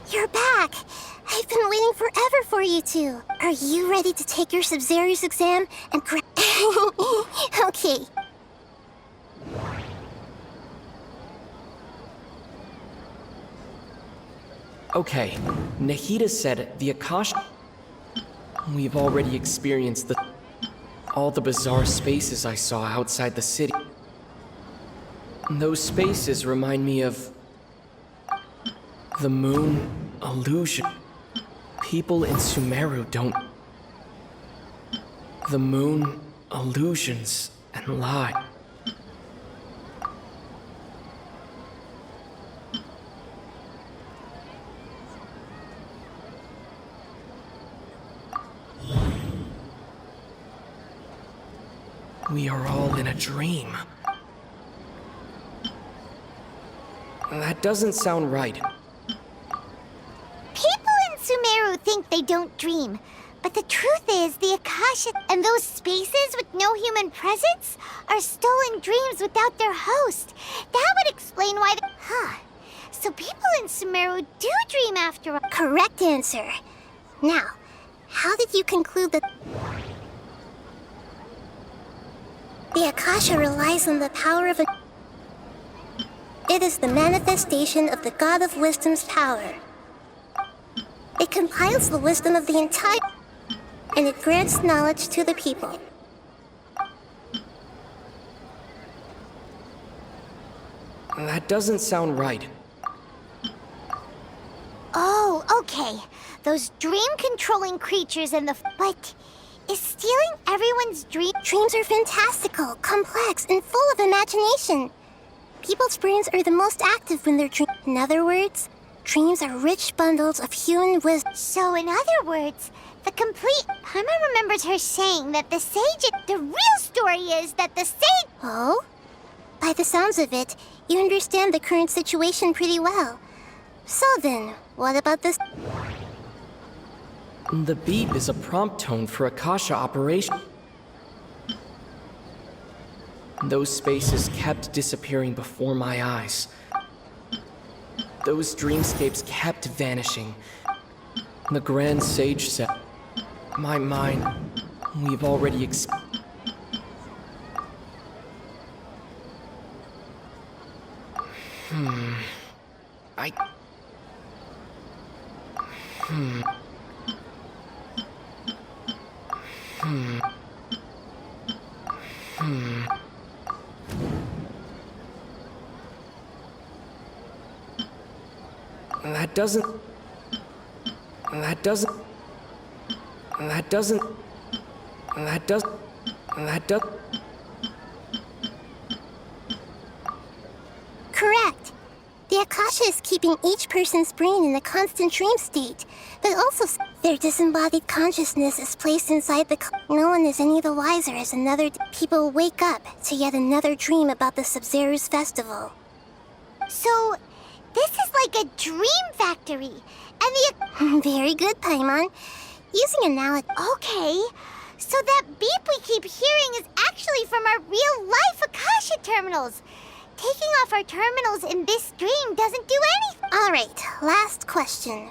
You're back! I've been waiting forever for you two. Are you ready to take your Sub-Zero's exam and Okay. Okay, Nahida said the Akasha... We've already experienced all the bizarre spaces I saw outside the city. Those spaces remind me of... the moon illusion. People in Sumeru don't... The moon illusions and lie. We are all in a dream. That doesn't sound right. People in Sumeru think they don't dream. But the truth is, the Akasha and those spaces with no human presence are stolen dreams without their host. That would explain why So people in Sumeru do dream after all. Correct answer. Now, how did you conclude that... The Akasha relies on the power of a... It is the manifestation of the God of Wisdom's power. It compiles the wisdom of the entire... and it grants knowledge to the people. That doesn't sound right. Oh, okay. Those dream-controlling creatures in the... But is stealing everyone's dream... Dreams are fantastical, complex, and full of imagination. People's brains are the most active when they're dreaming. In other words, dreams are rich bundles of human wisdom. So in other words, the complete... Paimon remembers her saying that the sage... The real story is that the sage... Oh? By the sounds of it, you understand the current situation pretty well. So then, what about this... The beep is a prompt tone for Akasha operation. Those spaces kept disappearing before my eyes. Those dreamscapes kept vanishing. The Grand Sage said, my mind, we've already That doesn't... Correct. The Akasha is keeping each person's brain in a constant dream state, but also their disembodied consciousness is placed inside the... No one is any the wiser as people wake up to yet another dream about the Sub-Zero's festival. So, this is like a dream factory, and the... Very good, Paimon. Using analogy... Okay, so that beep we keep hearing is actually from our real-life Akasha terminals. Taking off our terminals in this dream doesn't do anything. All right, last question.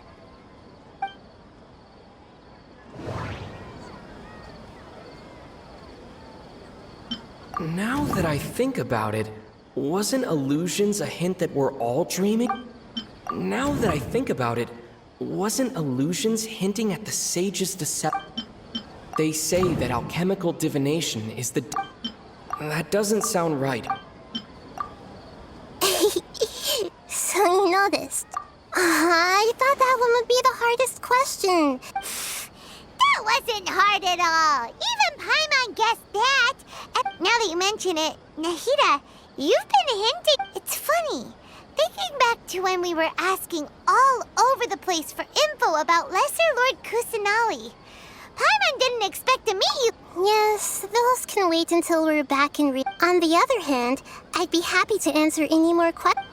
Now that I think about it, wasn't illusions a hint that we're all dreaming? Now that I think about it, wasn't illusions hinting at the sage's deception? They say that alchemical divination is the... That doesn't sound right. So you noticed. I thought that one would be the hardest question. That wasn't hard at all. Even Paimon guessed that. And now that you mention it, Nahida, you've been hinting. It's funny. Thinking back to when we were asking all over the place for info about Lesser Lord Kusanali. Paimon didn't expect to meet you. Yes, those can wait until we're back in On the other hand, I'd be happy to answer any more questions.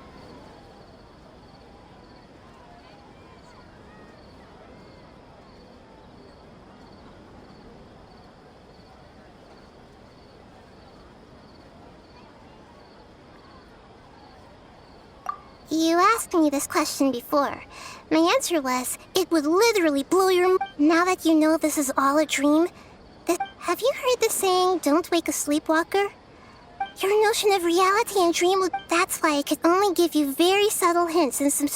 asked me this question before. My answer was, it would literally blow your Now that you know this is all a dream, have you heard the saying, don't wake a sleepwalker? Your notion of reality and dream that's why I could only give you very subtle hints and some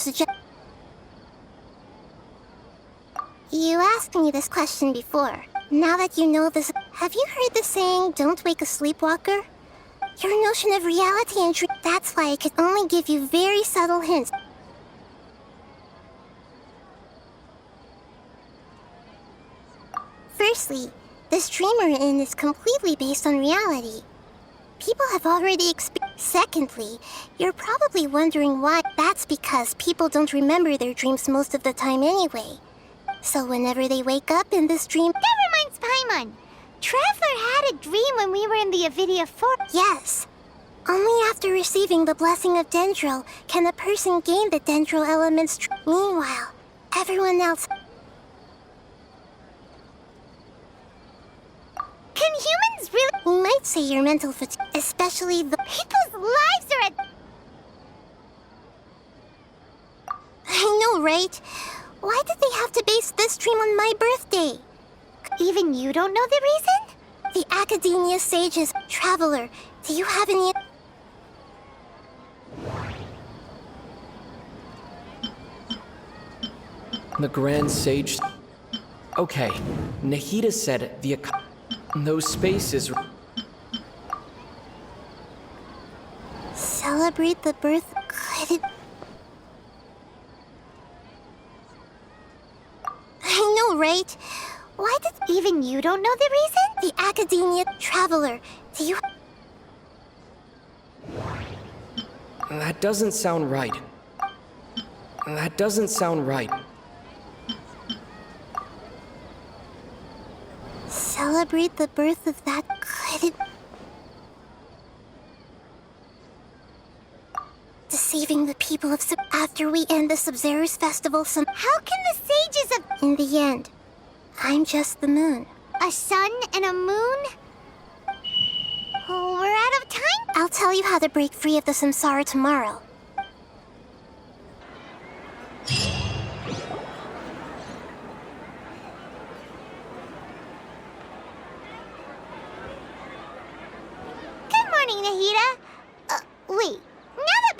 You asked me this question before. Now that you know this, have you heard the saying, don't wake a sleepwalker? Your notion of reality and dream that's why I could only give you very subtle hints. Firstly, this dream we're in is completely based on reality. People have already experienced. Secondly, you're probably wondering why. That's because people don't remember their dreams most of the time anyway. So whenever they wake up in this dream... That reminds Paimon. Traveler had a dream when we were in the Avidia Forest. Yes. Only after receiving the blessing of Dendro can a person gain the Dendro element's Meanwhile, everyone else... Can humans really... You might say your mental fatigue, especially the... People's lives are at... I know, right? Why did they have to base this dream on my birthday? Even you don't know the reason? The Academia sages. Traveler, do you have any... The Grand Sage... Okay, Nahida said those spaces... Celebrate the birth... Could it... I know, right? Why did... Even you don't know the reason? The Academia... Traveler, do you... That doesn't sound right. That doesn't sound right. Celebrate the birth of that... Could it... Deceiving the people of after we end the Sub-Zerus festival How can the sages of... In the end, I'm just the moon. A sun and a moon? Oh, we're out of time? I'll tell you how to break free of the samsara tomorrow. Good morning, Nahida. Wait. Now that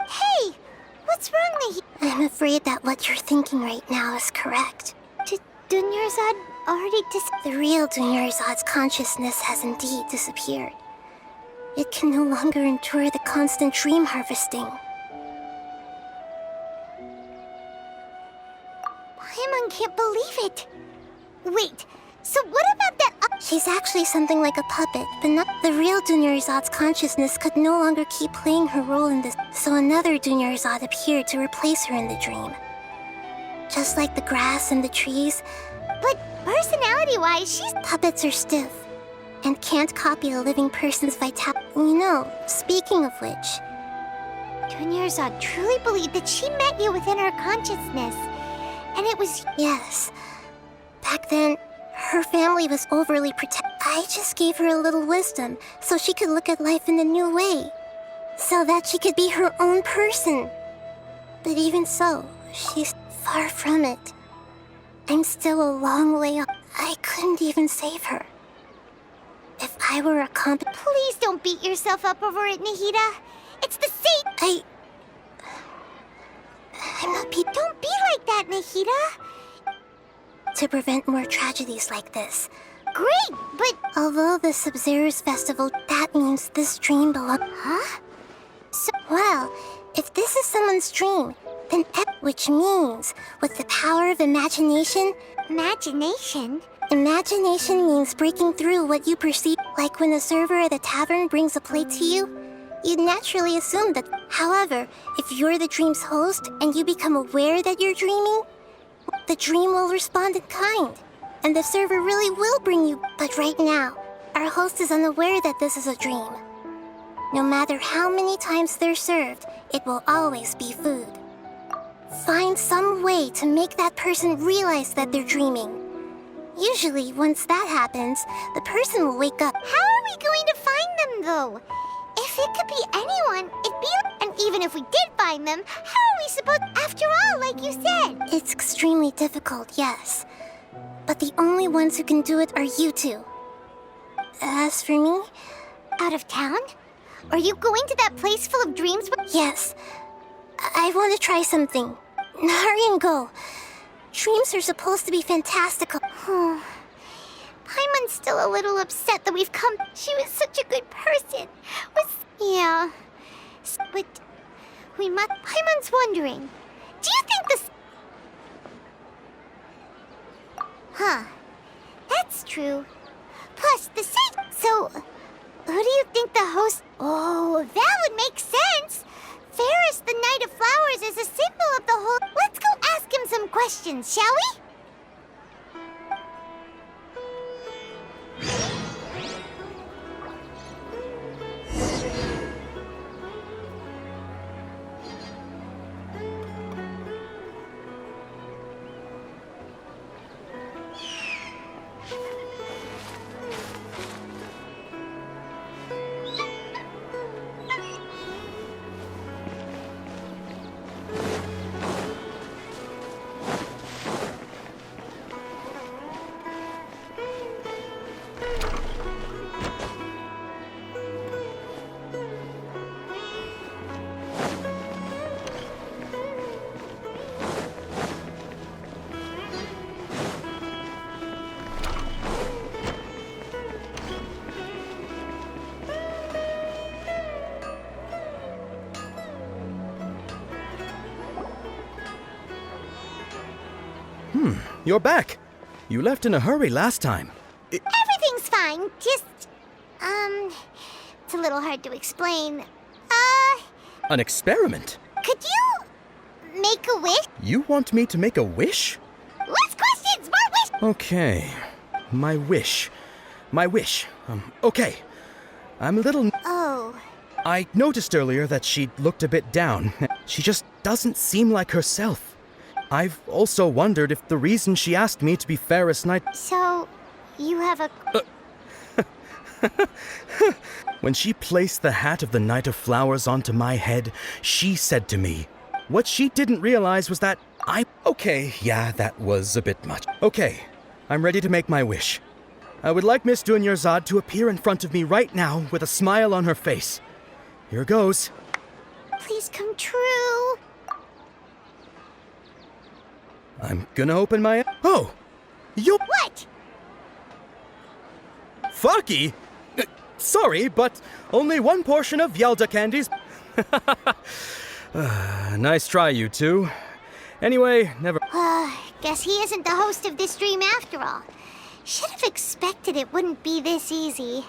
Hey! What's wrong, Nahida? I'm afraid that what you're thinking right now is correct. Did Dunyarzad already The real Dunyarzad's consciousness has indeed disappeared. It can no longer endure the constant dream harvesting. Paimon can't believe it. Wait, so what about that... She's actually something like a puppet, but not... The real Dunyarzad's consciousness could no longer keep playing her role in this, so another Dunyarzad appeared to replace her in the dream. Just like the grass and the trees. But personality-wise, she's... Puppets are stiff, and can't copy a living person's vitality. You know, speaking of which... Dunyarzad truly believed that she met you within her consciousness. And it was... Yes. Back then, her family was overly protective. I just gave her a little wisdom so she could look at life in a new way. So that she could be her own person. But even so, she's far from it. I'm still a long way off. I couldn't even save her. If I were a Please don't beat yourself up over it, Nahida. It's the same... I'm not Don't be like that, Nahida. To prevent more tragedies like this. Great, but... Although the Sub-Zerus festival, that means this dream belongs... Huh? So, well, if this is someone's dream, then which means, with the power of imagination... Imagination? Imagination means breaking through what you perceive. Like when a server at a tavern brings a plate to you, you'd naturally assume that. However, if you're the dream's host and you become aware that you're dreaming, the dream will respond in kind, and the server really will bring you. But right now, our host is unaware that this is a dream. No matter how many times they're served, it will always be food. Find some way to make that person realize that they're dreaming. Usually, once that happens, the person will wake up. How are we going to find them, though? If it could be anyone, it'd be... And Even if we did find them, how are we supposed... After all, like you said. It's extremely difficult, yes. But the only ones who can do it are you two. As for me, Out of town? Are you going to that place full of dreams? yes. I want to try something. Hurry and go. Dreams are supposed to be fantastical. Paimon's still a little upset that we've come. She was such a good person. Yeah. But we must. Paimon's wondering. Do you think this? Huh. That's true. Plus, the same. So, who do you think the host? Oh, that would make sense. Ferris, the Knight of Flowers, is a symbol of the whole. Let's go ask him some questions, shall we? You're back. You left in a hurry last time. Everything's fine. Just, it's a little hard to explain. An experiment? Could you make a wish? You want me to make a wish? Less questions, more wish. Okay. My wish. Okay. I'm a little... Oh, I noticed earlier that she looked a bit down. She just doesn't seem like herself. I've also wondered if the reason she asked me to be Ferris Knight... so you have a... When she placed the hat of the Knight of Flowers onto my head, she said to me, what she didn't realize was that Okay, yeah, that was a bit much. Okay, I'm ready to make my wish. I would like Miss Dunyarzad to appear in front of me right now with a smile on her face. Here goes. Please come true. I'm gonna open my... Oh! What? Fucky? Sorry, but only one portion of Yelda candies. Nice try, you two. Anyway, never... Guess he isn't the host of this dream after all. Should have expected it wouldn't be this easy.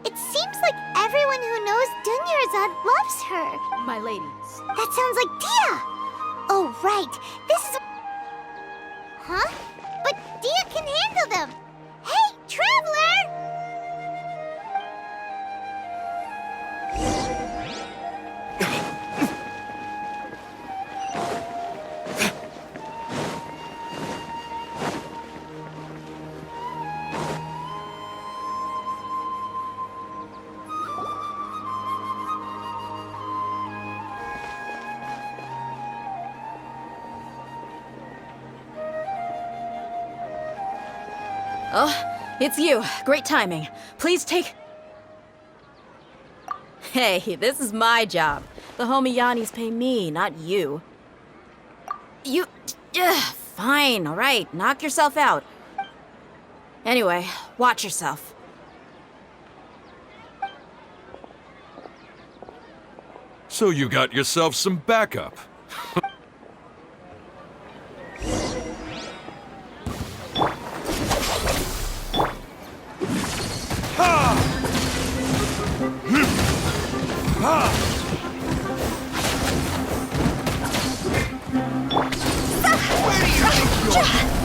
It seems like everyone who knows Dunyarzad loves her. My ladies. That sounds like Dia! Oh, right. This is... Huh? But Dia can handle them. Hey, Traveler! Oh, it's you. Great timing. Please take... Hey, this is my job. The homie Yannis pay me, not you. You... fine, all right. Knock yourself out. Anyway, watch yourself. So you got yourself some backup. Where do you think you're...